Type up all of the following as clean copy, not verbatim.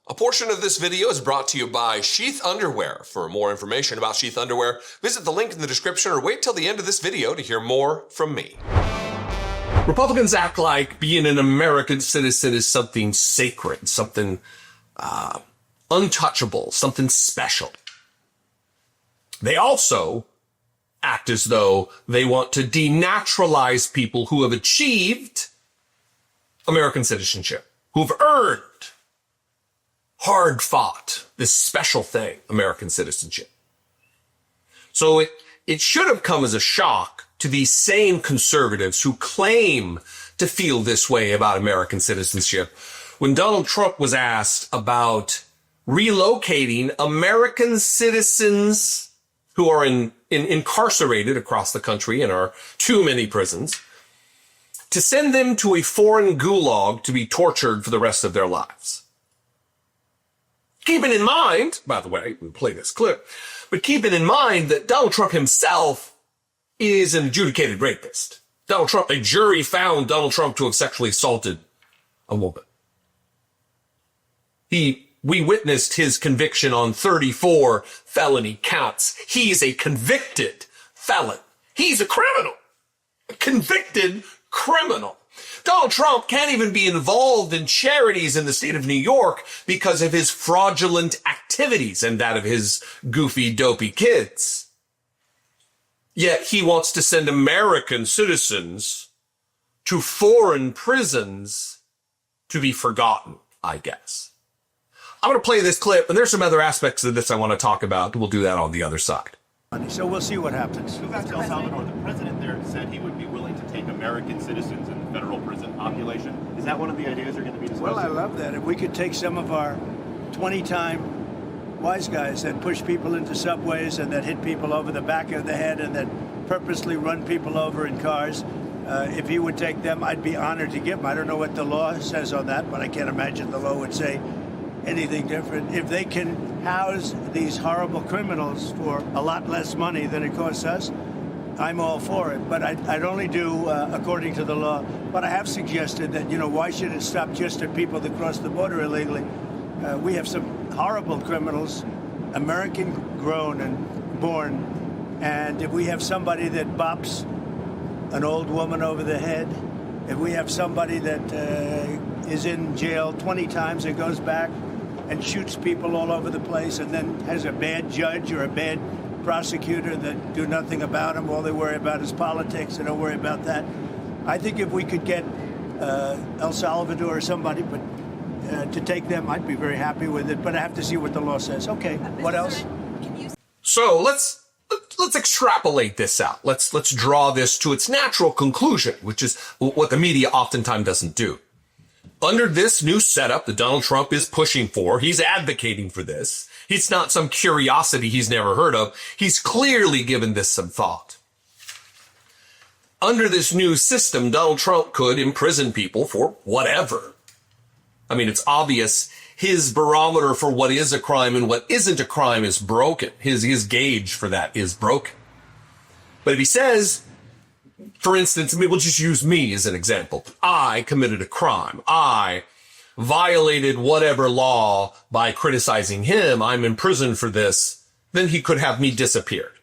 A portion of this video is brought to you by Sheath Underwear. For more information about Sheath Underwear, visit the link in the description or wait till the end of this video to hear more from me. Republicans act like being an American citizen is something sacred, something untouchable, something special. They also act as though they want to denaturalize people who have achieved American citizenship, who've earned, hard fought, this special thing, American citizenship. So it should have come as a shock to these same conservatives who claim to feel this way about American citizenship when Donald Trump was asked about relocating American citizens who are incarcerated across the country in our too many prisons, to send them to a foreign gulag to be tortured for the rest of their lives. Keeping in mind, by the way, we'll play this clip, but keeping in mind that Donald Trump himself is an adjudicated rapist. Donald Trump, a jury found Donald Trump to have sexually assaulted a woman. We witnessed his conviction on 34 felony counts. He's a convicted felon. He's a criminal. A convicted criminal. Donald Trump can't even be involved in charities in the state of New York because of his fraudulent activities and that of his goofy, dopey kids. Yet he wants to send American citizens to foreign prisons to be forgotten, I guess. I'm going to play this clip, and there's some other aspects of this I want to talk about. We'll do that on the other side. So we'll see what happens. So back to El Salvador, the president there said he would be willing to take American citizens in the federal prison population. Is that one of the ideas you're going to be discussing? Well, I love that. If we could take some of our 20-time wise guys that push people into subways and that hit people over the back of the head and that purposely run people over in cars, if he would take them, I'd be honored to give them. I don't know what the law says on that, but I can't imagine the law would say anything different. If they can house these horrible criminals for a lot less money than it costs us, I'm all for it. But I'd only do according to the law. But I have suggested that, why should it stop just at people that cross the border illegally? We have some horrible criminals, American grown and born. And if we have somebody that bops an old woman over the head, if we have somebody that is in jail 20 times and goes back and shoots people all over the place and then has a bad judge or a bad prosecutor that do nothing about him, all they worry about is politics, they don't worry about that. I think if we could get El Salvador or somebody to take them, I'd be very happy with it, but I have to see what the law says. Okay, what else? So let's extrapolate this out. Let's draw this to its natural conclusion, which is what the media oftentimes doesn't do. Under this new setup that Donald Trump is pushing for, he's advocating for this. It's not some curiosity he's never heard of. He's clearly given this some thought. Under this new system, Donald Trump could imprison people for whatever. I mean, it's obvious his barometer for what is a crime and what isn't a crime is broken. His gauge for that is broken. But if he says, for instance, we'll just use me as an example. I committed a crime. I violated whatever law by criticizing him. I'm in prison for this. Then he could have me disappeared.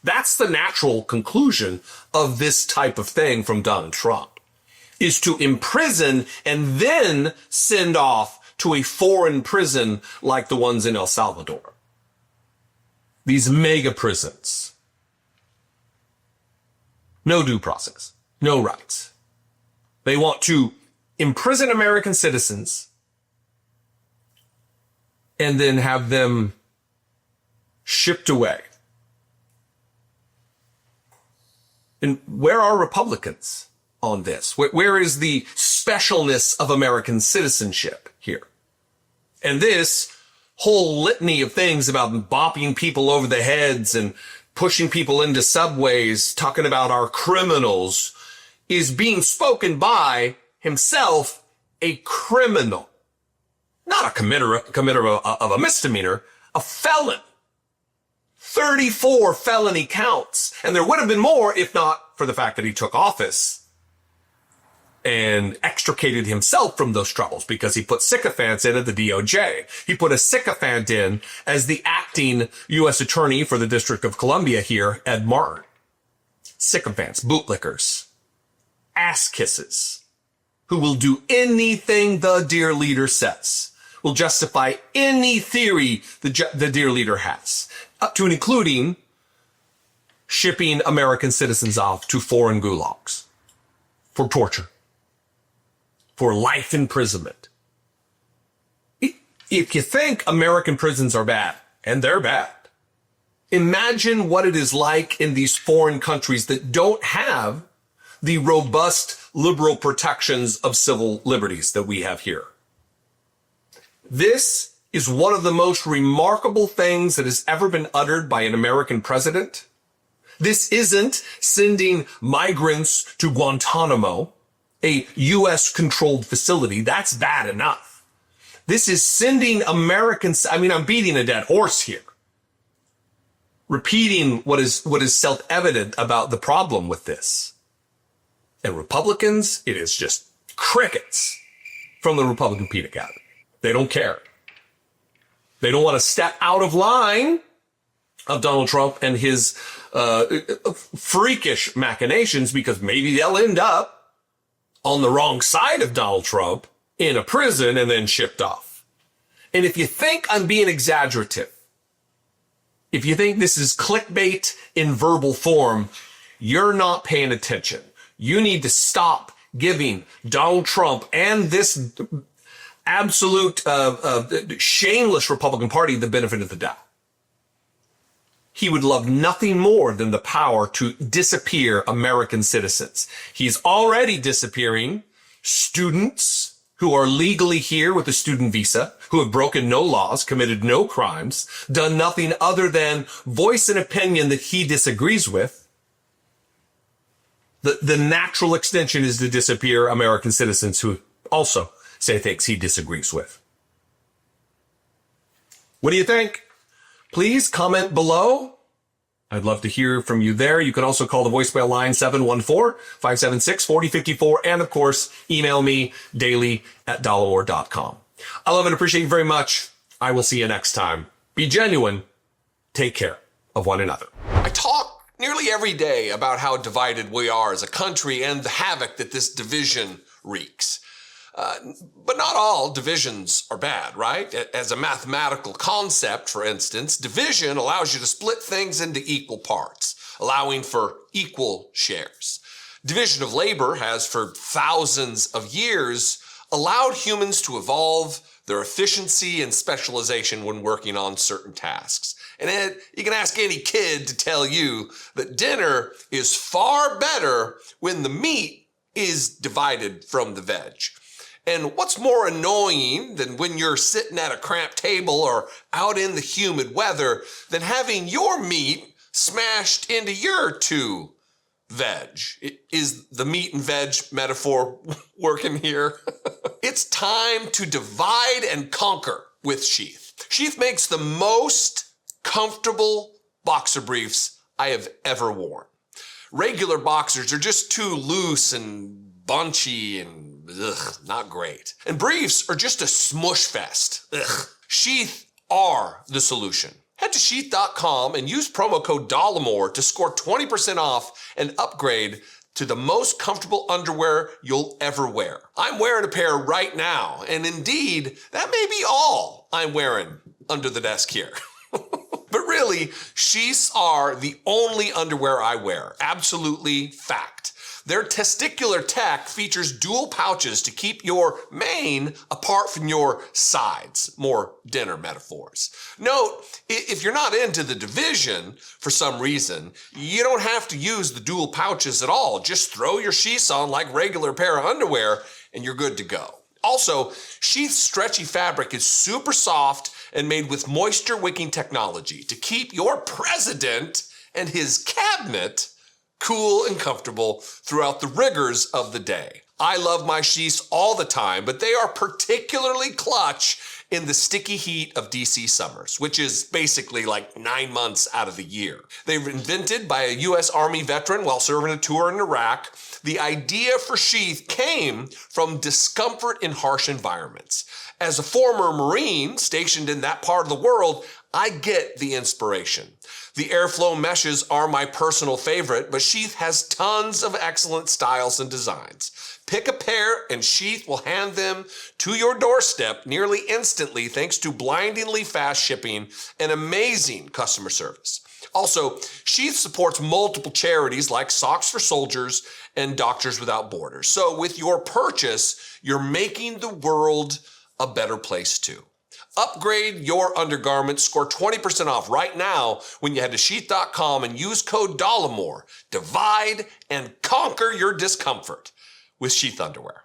That's the natural conclusion of this type of thing from Donald Trump, is to imprison and then send off to a foreign prison like the ones in El Salvador. These mega prisons. No due process, no rights. They want to imprison American citizens and then have them shipped away. And where are Republicans on this? Where is the specialness of American citizenship here? And this whole litany of things about bopping people over the heads and pushing people into subways, talking about our criminals, is being spoken by himself, a criminal. Not a committer of a misdemeanor, a felon. 34 felony counts. And there would have been more if not for the fact that he took office and extricated himself from those troubles because he put sycophants in at the DOJ. He put a sycophant in as the acting U.S. attorney for the District of Columbia here, Ed Martin. Sycophants, bootlickers, ass kisses, who will do anything the dear leader says, will justify any theory the dear leader has, up to and including shipping American citizens off to foreign gulags for torture, for life imprisonment. If you think American prisons are bad, and they're bad, imagine what it is like in these foreign countries that don't have the robust liberal protections of civil liberties that we have here. This is one of the most remarkable things that has ever been uttered by an American president. This isn't sending migrants to Guantanamo, a U.S.-controlled facility. That's bad enough. This is sending Americans. I mean, I'm beating a dead horse here, repeating what is self-evident about the problem with this. And Republicans, it is just crickets from the Republican Peanut Gallery. They don't care. They don't want to step out of line of Donald Trump and his freakish machinations because maybe they'll end up on the wrong side of Donald Trump in a prison and then shipped off. And if you think I'm being exaggerative, if you think this is clickbait in verbal form, you're not paying attention. You need to stop giving Donald Trump and this absolute shameless Republican Party the benefit of the doubt. He would love nothing more than the power to disappear American citizens. He's already disappearing students who are legally here with a student visa, who have broken no laws, committed no crimes, done nothing other than voice an opinion that he disagrees with. The natural extension is to disappear American citizens who also say things he disagrees with. What do you think? Please comment below. I'd love to hear from you there. You can also call the voicemail line 714-576-4054. And of course, email me daily@dollemore.com. I love and appreciate you very much. I will see you next time. Be genuine. Take care of one another. I talk nearly every day about how divided we are as a country and the havoc that this division wreaks. But not all divisions are bad, right? As a mathematical concept, for instance, division allows you to split things into equal parts, allowing for equal shares. Division of labor has, for thousands of years, allowed humans to evolve their efficiency and specialization when working on certain tasks. And you can ask any kid to tell you that dinner is far better when the meat is divided from the veg. And what's more annoying than when you're sitting at a cramped table or out in the humid weather than having your meat smashed into your two veg? Is the meat and veg metaphor working here? It's time to divide and conquer with Sheath. Sheath makes the most comfortable boxer briefs I have ever worn. Regular boxers are just too loose and bunchy and not great. And briefs are just a smush fest. Sheath are the solution. Head to sheath.com and use promo code Dollemore to score 20% off and upgrade to the most comfortable underwear you'll ever wear. I'm wearing a pair right now, and indeed, that may be all I'm wearing under the desk here. But really, sheaths are the only underwear I wear. Absolutely fact. Their testicular tech features dual pouches to keep your mane apart from your sides. More dinner metaphors. Note, if you're not into the division for some reason, you don't have to use the dual pouches at all. Just throw your sheaths on like regular pair of underwear and you're good to go. Also, Sheath's stretchy fabric is super soft and made with moisture-wicking technology to keep your president and his cabinet cool and comfortable throughout the rigors of the day. I love my sheaths all the time, but they are particularly clutch in the sticky heat of DC summers, which is basically like 9 months out of the year. They were invented by a U.S. Army veteran while serving a tour in Iraq. The idea for sheath came from discomfort in harsh environments. As a former Marine stationed in that part of the world, I get the inspiration. The airflow meshes are my personal favorite, but Sheath has tons of excellent styles and designs. Pick a pair and Sheath will hand them to your doorstep nearly instantly thanks to blindingly fast shipping and amazing customer service. Also, Sheath supports multiple charities like Socks for Soldiers and Doctors Without Borders. So with your purchase, you're making the world a better place too. Upgrade your undergarments. Score 20% off right now when you head to sheath.com and use code Dollemore. Divide and conquer your discomfort with Sheath underwear.